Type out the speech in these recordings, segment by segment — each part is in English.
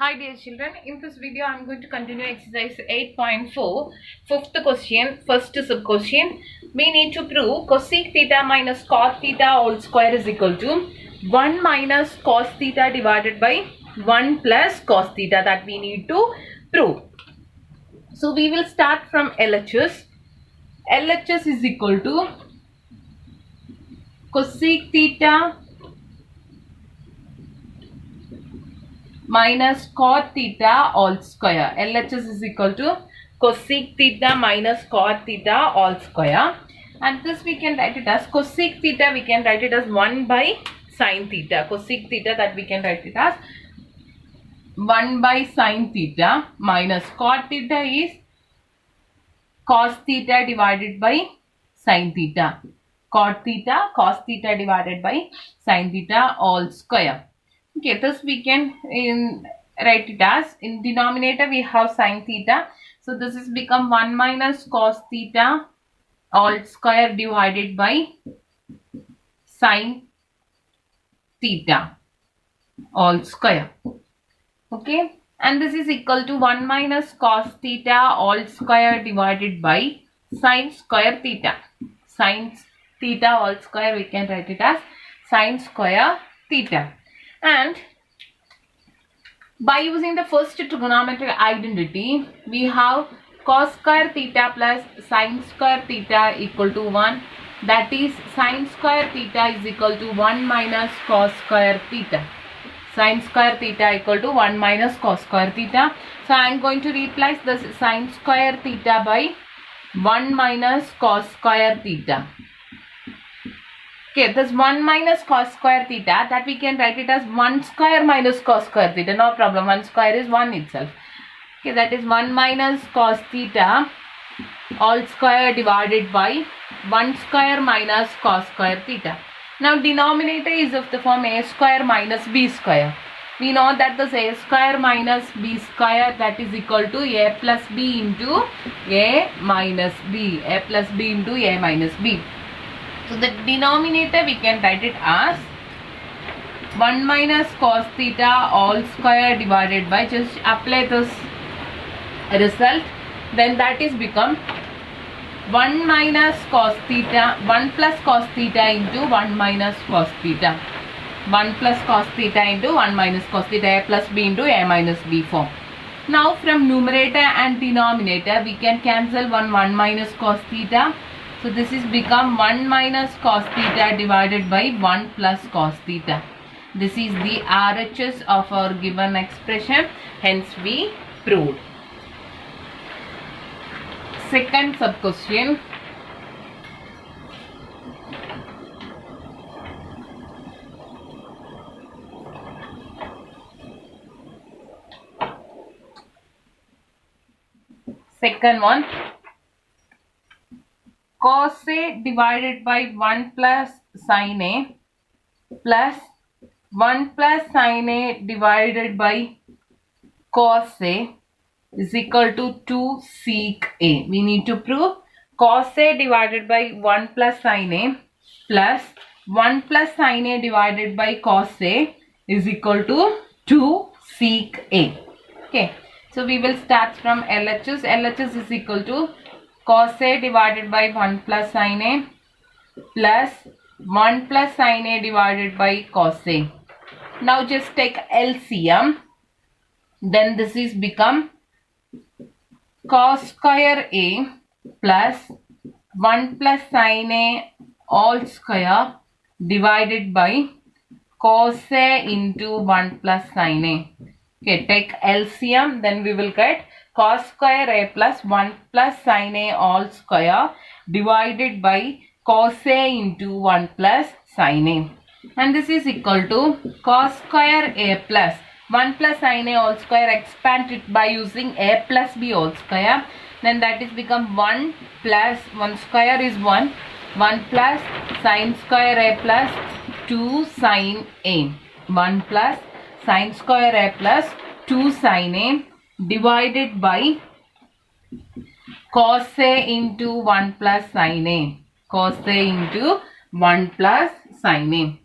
Hi dear children, in this video I am going to continue exercise 8.4. Fifth question, first sub question. We need to prove cosec theta minus cot theta all square is equal to 1 minus cos theta divided by 1 plus cos theta, that we need to prove. So we will start from LHS. LHS is equal to cosec theta minus cot theta all square. LHS is equal to cosec theta minus cot theta all square, and this we can write it as cosec theta, we can write it as 1 by sin theta. Cosec theta, that we can write it as 1 by sin theta, minus cot theta is cos theta divided by sin theta. Cot theta, cos theta divided by sin theta all square. Okay, thus we can write it as, in denominator we have sin theta. So this is become 1 minus cos theta all square divided by sin theta all square. Okay, and this is equal to 1 minus cos theta all square divided by sin square theta. Sin theta all square, we can write it as sin square theta. And by using the first trigonometric identity, we have cos square theta plus sin square theta equal to 1. That is, sin square theta is equal to 1 minus cos square theta. Sin square theta equal to 1 minus cos square theta. So I am going to replace this sin square theta by 1 minus cos square theta. Okay, this 1 minus cos square theta, that we can write it as 1 square minus cos square theta. No problem, 1 square is 1 itself. Okay, that is 1 minus cos theta all square divided by 1 square minus cos square theta. Now denominator is of the form a square minus b square. We know that this a square minus b square, that is equal to a plus b into a minus b. A plus b into a minus b. So the denominator we can write it as 1 minus cos theta all square divided by, just apply this result, then that is become 1 minus cos theta, 1 plus cos theta into 1 minus cos theta. 1 plus cos theta into 1 minus cos theta, a plus b into a minus b form. Now from numerator and denominator we can cancel 1 minus cos theta. So this is become 1 minus cos theta divided by 1 plus cos theta. This is the RHS of our given expression, hence we proved. Second sub question. Second one. Cos A divided by 1 plus sin A plus 1 plus sin A divided by cos A is equal to 2 sec A. We need to prove cos A divided by 1 plus sin A plus 1 plus sin A divided by cos A is equal to 2 sec A. Okay, so we will start from LHS. LHS is equal to cos A divided by 1 plus sin A plus 1 plus sin A divided by cos A. Now just take LCM. Then this is become cos square A plus 1 plus sin A all square divided by cos A into 1 plus sin A. Okay, take LCM, then we will get cos square A plus 1 plus sin A all square divided by cos A into 1 plus sin A. And this is equal to cos square A plus 1 plus sin A all square, expand it by using A plus B all square. Then that is become 1 plus 1 square is 1. 1 plus sin square A plus 2 sin A. 1 plus sin square A plus 2 sin A divided by cos A into 1 plus sin A. Cos A into 1 plus sin A.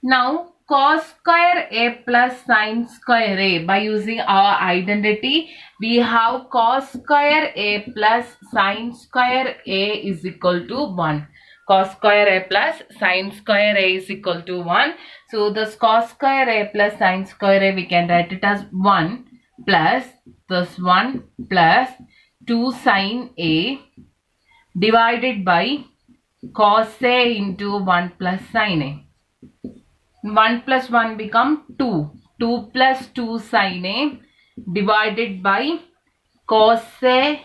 Now cos square a plus sin square a. By using our identity, we have cos square a plus sin square a is equal to 1. Cos square a plus sin square a is equal to 1. So this cos square a plus sin square a, we can write it as 1 plus this 1 plus 2 sin a divided by cos a into 1 plus sin a. 1 plus 1 become 2. 2 plus 2 sin a divided by cos a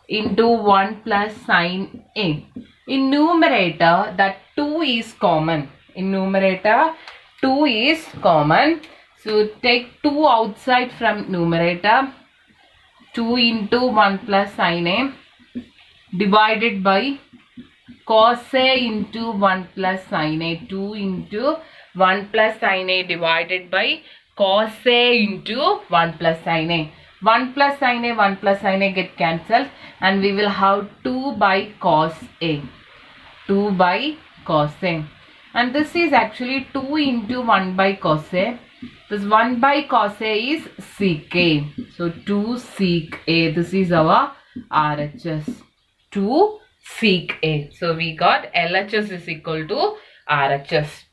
into 1 plus sin a. In numerator, that 2 is common. In numerator, 2 is common. So take 2 outside from numerator. 2 into 1 plus sin a divided by cos a into 1 plus sin a. 2 into 1 plus sin a divided by cos a into 1 plus sin a. 1 plus sin a, 1 plus sin a get cancelled, and we will have 2 by cos a. 2 by cos a. And this is actually 2 into 1 by cos a. This 1 by cos a is sec a. So 2 sec a. This is our RHS. 2 sec a. So we got LHS is equal to RHS.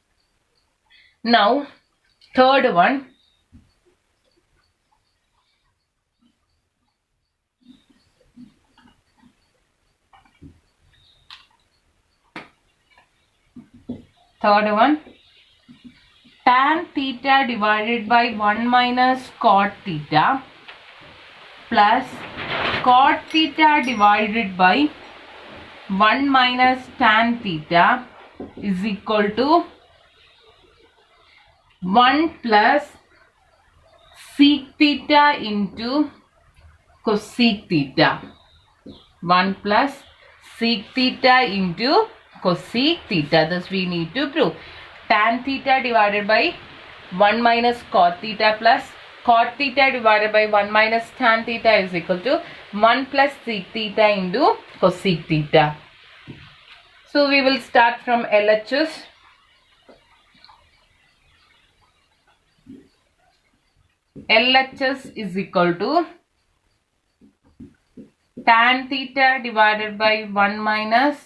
Now third one. Third one. Tan theta divided by 1 minus cot theta plus cot theta divided by 1 minus tan theta is equal to 1 plus sec theta into cosec theta. 1 plus sec theta into cosec theta. This we need to prove. Tan theta divided by 1 minus cot theta plus cot theta divided by 1 minus tan theta is equal to 1 plus sec theta into cosec theta. So we will start from LHS. LHS is equal to tan theta divided by 1 minus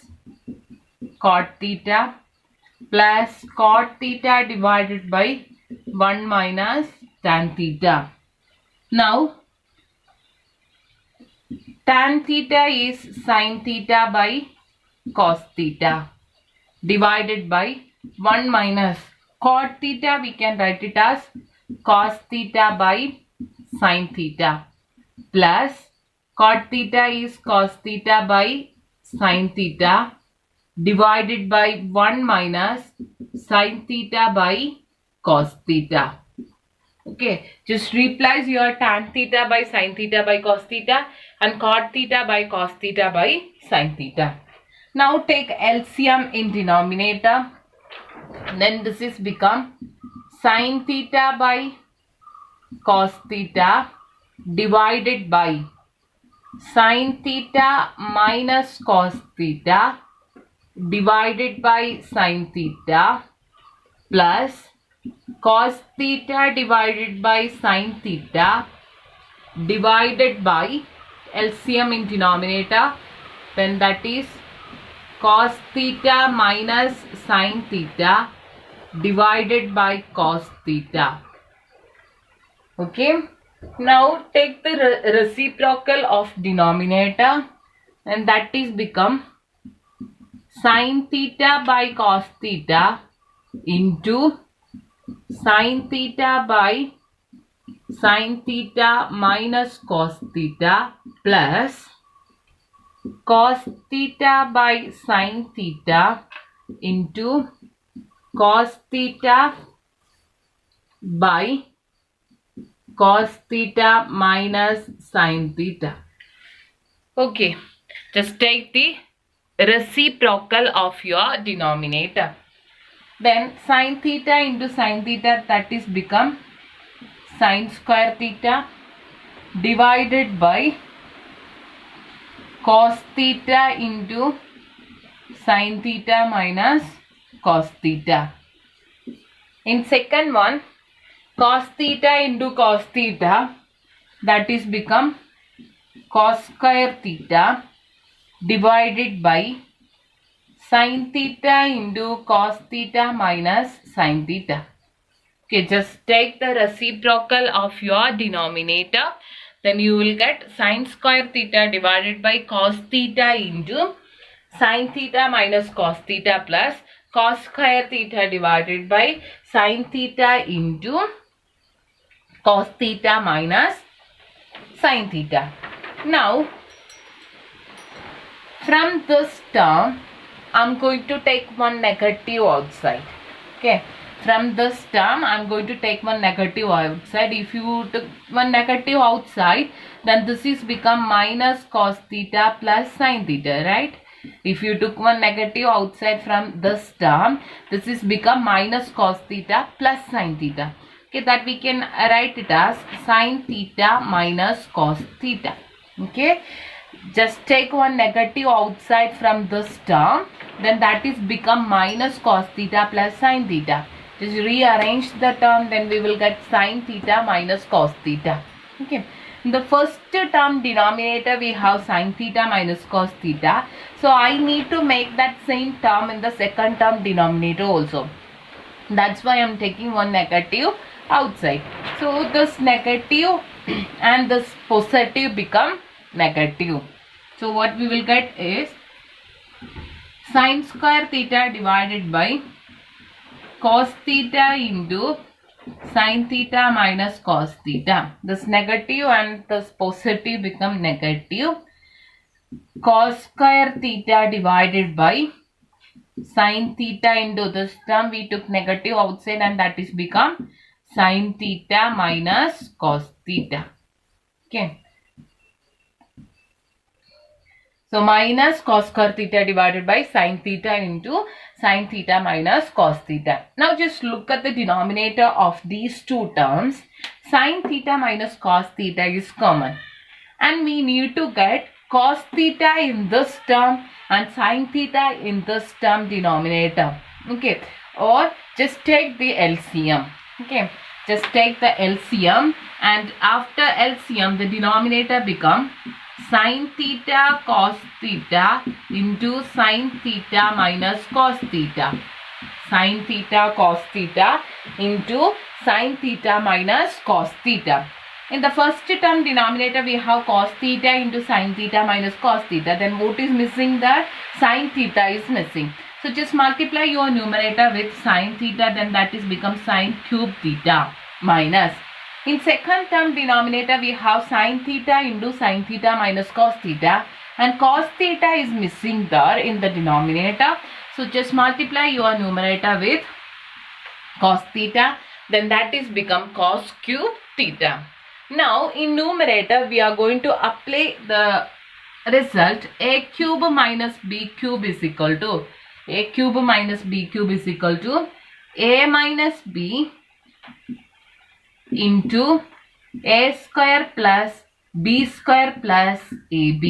cot theta plus cot theta divided by 1 minus tan theta. Now tan theta is sin theta by cos theta divided by 1 minus cot theta, we can write it as cos theta by sin theta plus cot theta is cos theta by sin theta divided by 1 minus sin theta by cos theta. Okay, just replace your tan theta by sin theta by cos theta and cot theta by cos theta by sin theta. Now take LCM in denominator. Then this is become sin theta by cos theta divided by sin theta minus cos theta divided by sin theta plus cos theta divided by sin theta divided by LCM in denominator, then that is cos theta minus sin theta divided by cos theta. Okay, now take the reciprocal of denominator, and that is become sin theta by cos theta into sin theta by sin theta minus cos theta plus cos theta by sin theta into cos theta by cos theta minus sin theta. Okay, just take the reciprocal of your denominator. Then sin theta into sin theta, that is become sin square theta divided by cos theta into sin theta minus cos theta. In second one, cos theta into cos theta, that is become cos square theta divided by sin theta into cos theta minus sin theta. Okay, just take the reciprocal of your denominator. Then you will get sin square theta divided by cos theta into sin theta minus cos theta plus cos square theta divided by sin theta into cos theta minus sin theta. Now, from this term, I'm going to take one negative outside. Okay. From this term, I'm going to take one negative outside. If you took one negative outside, then this is become minus cos theta plus sin theta, right? If you took one negative outside from this term, this is become minus cos theta plus sin theta. Okay, that we can write it as sin theta minus cos theta. Okay, just take one negative outside from this term, then that is become minus cos theta plus sin theta. Just rearrange the term, then we will get sin theta minus cos theta. Okay. In the first term denominator we have sin theta minus cos theta. So I need to make that same term in the second term denominator also. That's why I am taking one negative outside. So this negative and this positive become negative. So what we will get is sin square theta divided by cos theta into sin theta minus cos theta. This negative and this positive become negative. Cos square theta divided by sin theta into this term we took negative outside, and that is become sin theta minus cos theta. Okay. So minus cos square theta divided by sin theta into sin theta minus cos theta. Now just look at the denominator of these two terms. Sin theta minus cos theta is common. And we need to get cos theta in this term and sin theta in this term denominator. Okay. Or just take the LCM. Okay. Just take the LCM, and after LCM the denominator become sin theta cos theta into sin theta minus cos theta. Sin theta cos theta into sin theta minus cos theta. In the first term denominator we have cos theta into sin theta minus cos theta. Then what is missing there? Sin theta is missing. So just multiply your numerator with sin theta, then that is become sin cube theta minus. In second term denominator we have sin theta into sin theta minus cos theta, and cos theta is missing there in the denominator. So just multiply your numerator with cos theta, then that is become cos cube theta. Now in numerator we are going to apply the result a cube minus b cube is equal to a cube minus b cube is equal to a minus b into a square plus b square plus ab.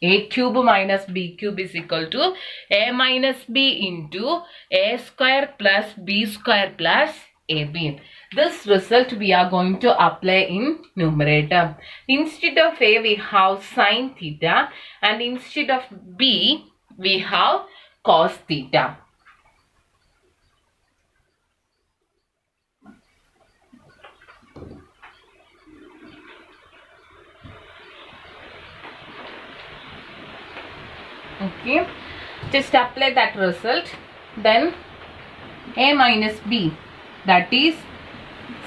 A cube minus b cube is equal to a minus b into a square plus b square plus ab. This result we are going to apply in numerator. Instead of a we have sin theta, and instead of b we have cos theta. Okay, just apply that result. Then a minus b, that is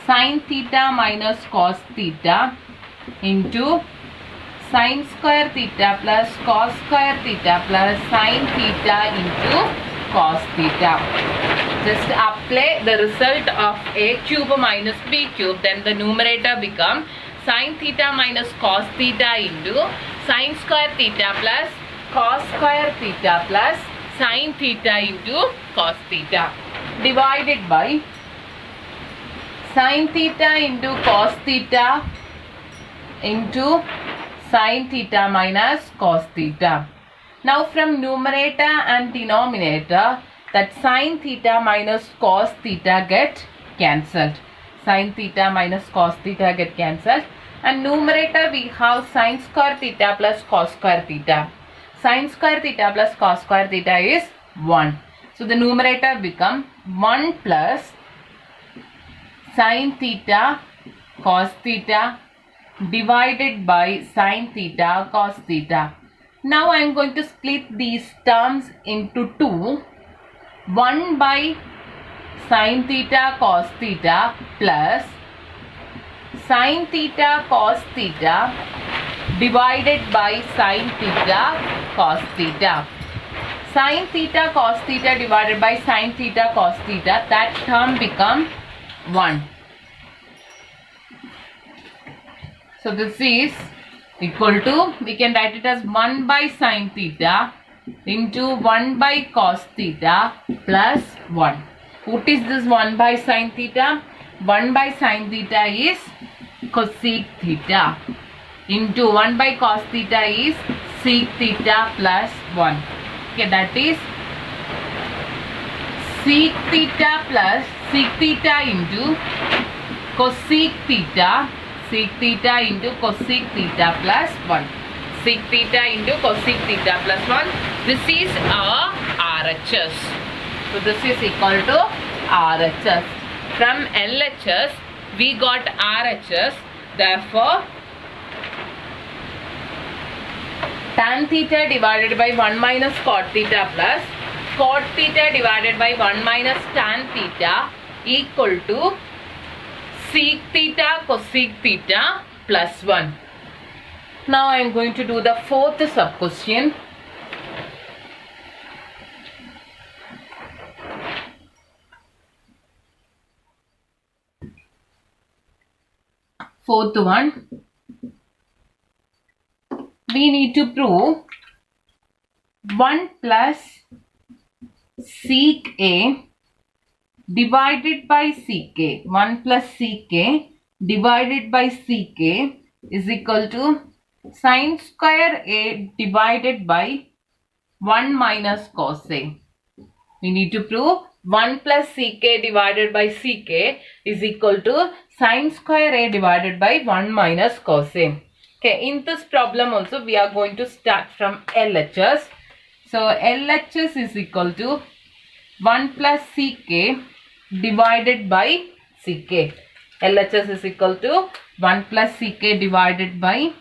sin theta minus cos theta into sin square theta plus cos square theta plus sin theta into cos theta. Just apply the result of a cube minus b cube, then the numerator become sin theta minus cos theta into sin square theta plus cos square theta plus sin theta into cos theta divided by sin theta into cos theta into sin theta minus cos theta. Now from numerator and denominator, that sin theta minus cos theta get cancelled. Sin theta minus cos theta get cancelled. And numerator we have sin square theta plus cos square theta. Sin square theta plus cos square theta is 1. So the numerator become 1 plus sin theta cos theta divided by sin theta cos theta. Now I am going to split these terms into 2. 1 by sin theta cos theta plus sin theta cos theta divided by sin theta cos theta. Sin theta cos theta divided by sin theta cos theta, that term become 1. So this is equal to, we can write it as 1 by sin theta into 1 by cos theta plus 1. What is this 1 by sin theta? 1 by sin theta is cosec theta into 1 by cos theta is sec theta plus 1. Okay, that is sec theta plus sec theta into cosec theta, sec theta into cosec theta plus 1. Sec theta into cosec theta plus 1. This is our RHS. So this is equal to RHS. From LHS we got RHS. Therefore tan theta divided by 1 minus cot theta plus cot theta divided by 1 minus tan theta equal to sec theta cosec theta plus 1. Now I am going to do the fourth sub question. Fourth one, we need to prove 1 plus sec A divided by sec A. 1 plus sec A divided by sec A is equal to sin square A divided by 1 minus cos A. We need to prove 1 plus sec A divided by sec A is equal to sin square A divided by 1 minus cos A. Okay, in this problem also we are going to start from LHS. So LHS is equal to 1 plus sec A divided by sec A. LHS is equal to 1 plus sec A divided by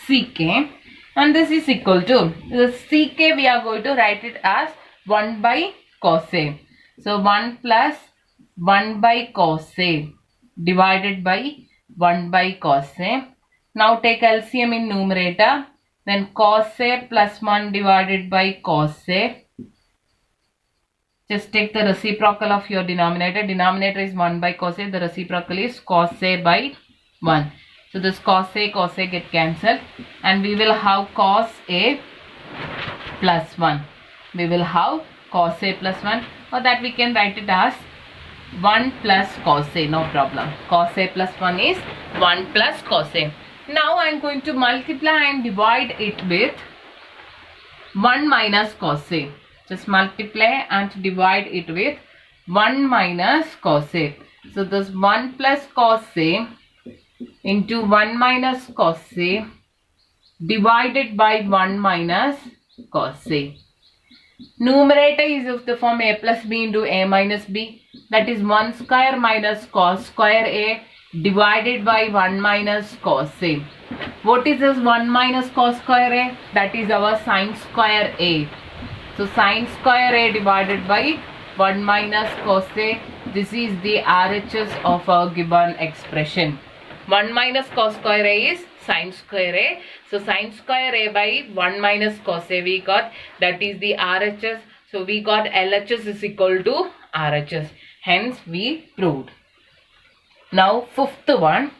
sec A, and this is equal to the sec A, we are going to write it as 1 by cos A. So 1 plus 1 by cos A divided by 1 by cos A. Now take LCM in numerator, then cos A plus 1 divided by cos A. Just take the reciprocal of your denominator. Denominator is 1 by cos A. The reciprocal is cos A by 1. So this cos A get cancelled, and we will have cos A plus 1. We will have cos A plus 1, or that we can write it as 1 plus cos A, no problem. Cos A plus 1 is 1 plus cos A. Now I am going to multiply and divide it with 1 minus cos A. Just multiply and divide it with 1 minus cos A. So this 1 plus cos A into 1 minus cos A divided by 1 minus cos A. Numerator is of the form A plus B into A minus B. That is 1 square minus cos square A divided by 1 minus cos A. What is this 1 minus cos square A? That is our sin square A. So sin square A divided by 1 minus cos A. This is the RHS of our given expression. 1 minus cos square A is sin square A. So sin square A by 1 minus cos A we got. That is the RHS. So we got LHS is equal to RHS. Hence we proved. Now fifth one.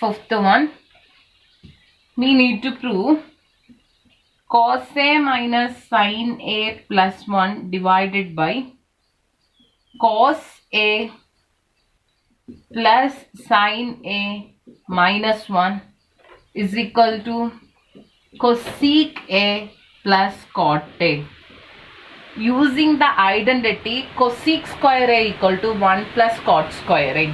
Fifth one. We need to prove cos A minus sin A plus 1 divided by cos A plus sin A minus 1 is equal to cosec A plus cot A. Using the identity cosec square A equal to 1 plus cot square A.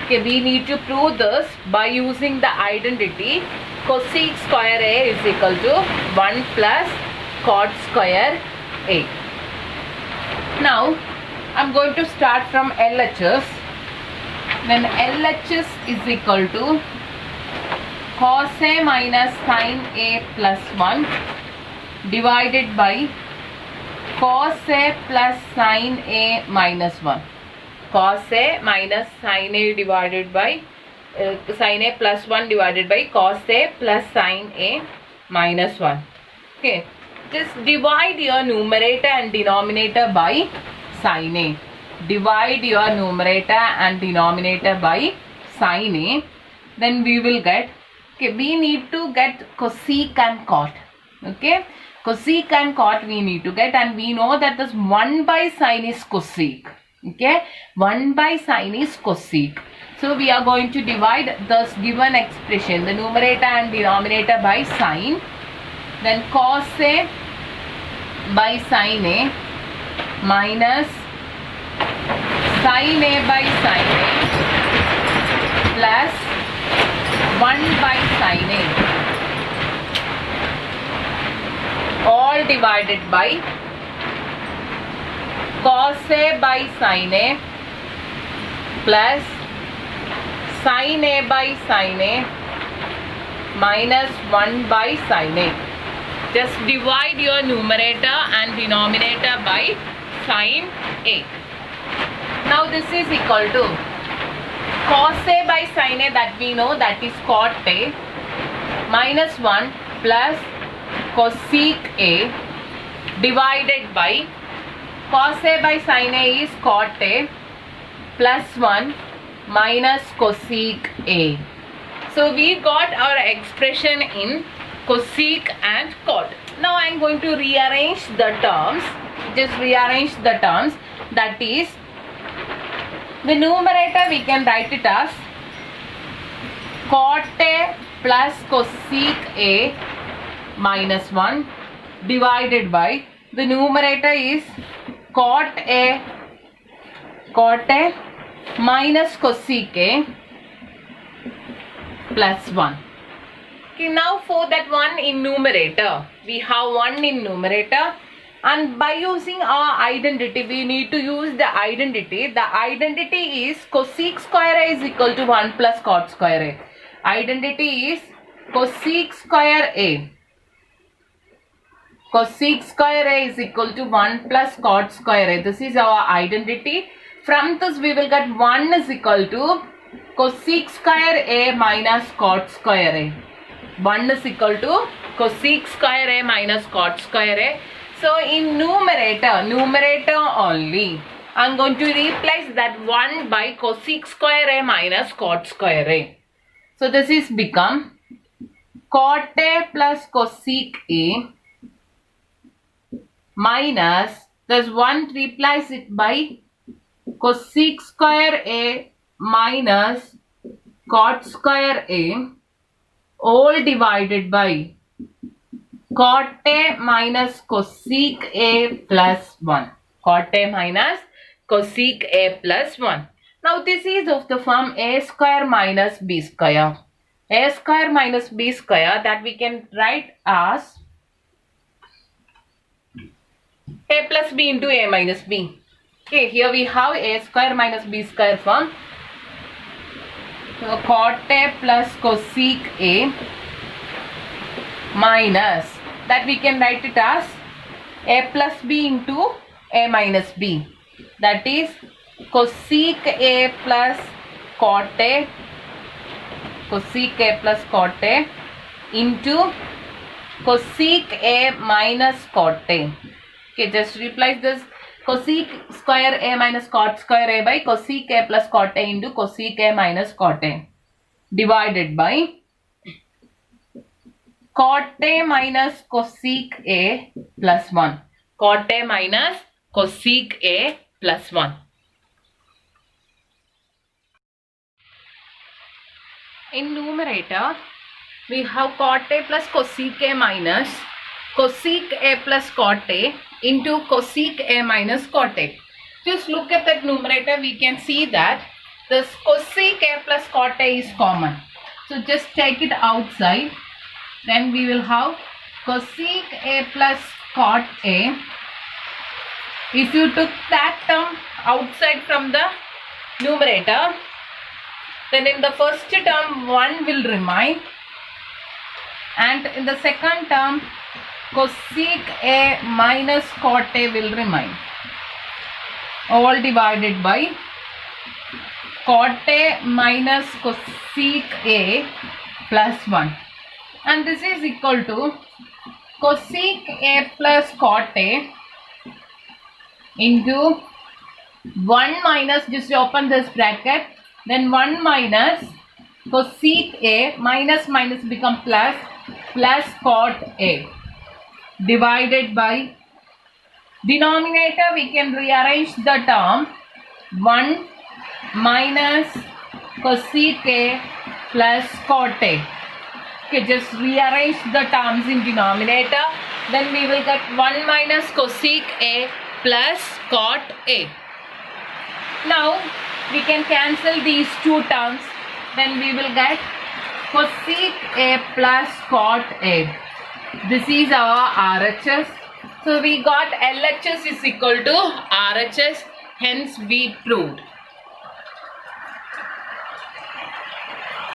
Okay, we need to prove this by using the identity cosec square A is equal to 1 plus cot square A. Now, I'm going to start from LHS. Then LHS is equal to cos A minus sin A plus 1 divided by cos A plus sin A minus 1. Cos A minus sin A divided by sin A plus 1 divided by cos A plus sin A minus 1. Okay, just divide your numerator and denominator by sin A. Divide your numerator and denominator by sin A. Then we will get, okay, we need to get cosec and cot. Okay, cosec and cot we need to get, and we know that this 1 by sin is cosec. Okay, 1 by sin is cosec. So we are going to divide this given expression, the numerator and denominator by sin. Then cos A by sin A minus sin A by sin A plus 1 by sin A, all divided by cos A by sin A plus sin A by sin A minus 1 by sin A. Just divide your numerator and denominator by sin A. Now this is equal to cos A by sin A, that we know, that is cot A, minus 1 plus cosec A divided by cos A by sin A is cot A plus 1 minus cosec A. So we got our expression in cosec and cot. Now I am going to rearrange the terms. Just rearrange the terms. That is, the numerator we can write it as cot A plus cosec A minus 1 divided by, the numerator is cot A minus cosec A plus 1. Okay, now for that 1 in numerator, we have 1 in numerator, and by using our identity, we need to use the identity. The identity is cosec square A is equal to 1 plus cot square A. Identity is cosec square A. Cosec square A is equal to 1 plus cot square A. This is our identity. From this we will get 1 is equal to cosec square A minus cot square A. 1 is equal to cosec square A minus cot square A. So in numerator only, I am going to replace that 1 by cosec square A minus cot square A. So this is become cot A plus cosec A minus, this 1 replace it by cosec square A minus cot square A, all divided by cot A minus cosec A plus 1. Cot A minus cosec A plus 1. Now this is of the form A square minus B square. A square minus B square, that we can write as A plus B into A minus B. Okay, here we have A square minus B square form. So cot A plus cosec A minus, that we can write it as A plus B into A minus B. That is cosec A plus cot A, cosec A plus cot A into cosec A minus cot A. Okay, just replace this cosec square A minus cot square A by cosec A plus cot A into cosec A minus cot A divided by cot A minus cosec A plus 1. Cot A minus cosec A plus 1. In numerator, we have cot A plus cosec A minus cosec A plus cot A into cosec A minus cot A. Just look at that numerator, we can see that this cosec A plus cot A is common. So just take it outside. Then we will have cosec A plus cot A. If you took that term outside from the numerator, then in the first term 1 will remain, and in the second term cosec A minus cot A will remain, all divided by cot A minus cosec A plus 1, and this is equal to cosec A plus cot A into 1 minus, just open this bracket, then 1 minus cosec A, minus minus become plus, plus cot A, divided by denominator we can rearrange the term 1 minus cosec A plus cot A. Okay, just rearrange the terms in denominator, then we will get 1 minus cosec A plus cot A. Now we can cancel these two terms, then we will get cosec A plus cot A. This is our RHS. So we got LHS is equal to RHS, hence we proved.